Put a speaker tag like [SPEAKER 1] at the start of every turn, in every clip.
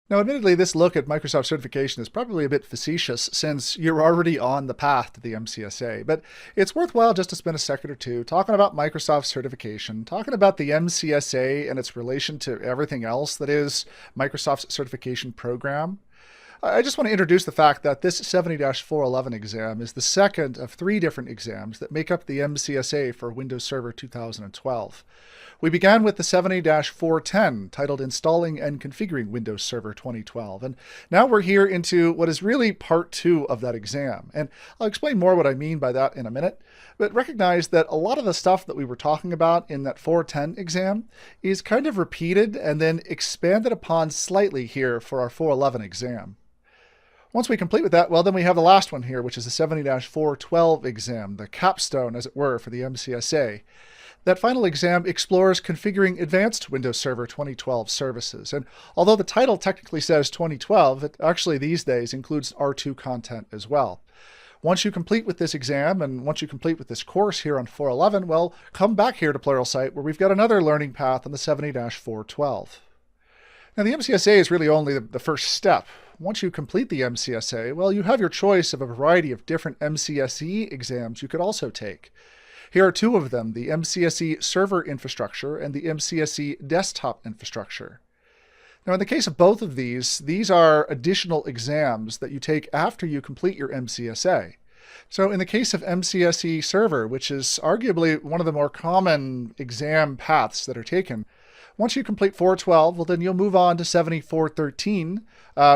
[SPEAKER 1] Now, admittedly, this look at Microsoft certification is probably a bit facetious since you're already on the path to the MCSA, but it's worthwhile just to spend a second or two talking about Microsoft certification, talking about the MCSA and its relation to everything else that is Microsoft's certification program. I just want to introduce the fact that this 70-411 exam is the second of three different exams that make up the MCSA for Windows Server 2012. We began with the 70-410, titled Installing and Configuring Windows Server 2012, and now we're here into what is really part two of that exam. And I'll explain more what I mean by that in a minute, but recognize that a lot of the stuff that we were talking about in that 410 exam is kind of repeated and then expanded upon slightly here for our 411 exam. Once we complete with that, well, then we have the last one here, which is the 70-412 exam, the capstone, as it were, for the MCSA. That final exam explores configuring advanced Windows Server 2012 services. And although the title technically says 2012, it actually these days includes R2 content as well. Once you complete with this exam, and once you complete with this course here on 411, well, come back here to Pluralsight, where we've got another learning path on the 70-412. Now, the MCSA is really only the first step. Once you complete the MCSA, well, you have your choice of a variety of different MCSE exams you could also take. Here are two of them, the MCSE Server Infrastructure and the MCSE Desktop Infrastructure. Now, in the case of both of these are additional exams that you take after you complete your MCSA. So in the case of MCSE Server, which is arguably one of the more common exam paths that are taken, once you complete 412, well, then you'll move on to 7413,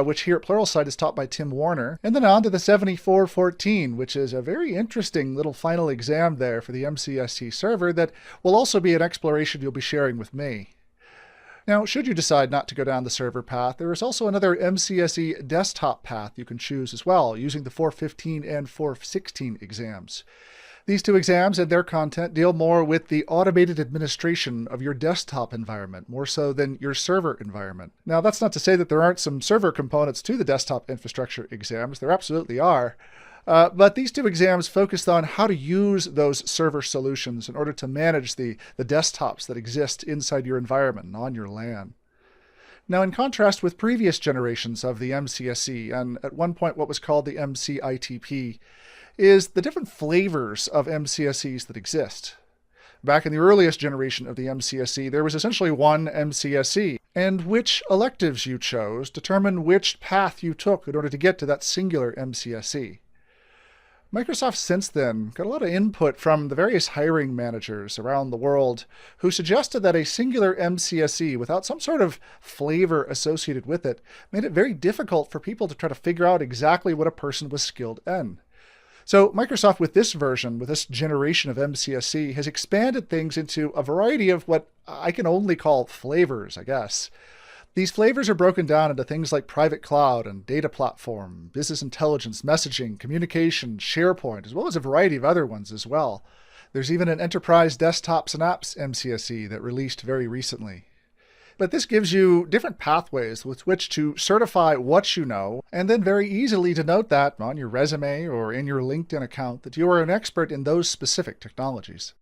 [SPEAKER 1] which here at Pluralsight is taught by Tim Warner, and then on to the 7414, which is a very interesting little final exam there for the MCSE server that will also be an exploration you'll be sharing with me. Now, should you decide not to go down the server path, there is also another MCSE desktop path you can choose as well, using the 415 and 416 exams. These two exams and their content deal more with the automated administration of your desktop environment, more so than your server environment. Now, that's not to say that there aren't some server components to the desktop infrastructure exams. There absolutely are. But these two exams focused on how to use those server solutions in order to manage the desktops that exist inside your environment and on your LAN. Now, in contrast with previous generations of the MCSE, and at one point what was called the MCITP, is the different flavors of MCSEs that exist. Back in the earliest generation of the MCSE, there was essentially one MCSE, and which electives you chose determined which path you took in order to get to that singular MCSE. Microsoft since then got a lot of input from the various hiring managers around the world who suggested that a singular MCSE without some sort of flavor associated with it made it very difficult for people to try to figure out exactly what a person was skilled in. So Microsoft, with this version, with this generation of MCSE, has expanded things into a variety of what I can only call flavors, I guess. These flavors are broken down into things like private cloud and data platform, business intelligence, messaging, communication, SharePoint, as well as a variety of other ones as well. There's even an enterprise desktops and apps MCSE that released very recently. But this gives you different pathways with which to certify what you know, and then very easily denote that on your resume or in your LinkedIn account that you are an expert in those specific technologies.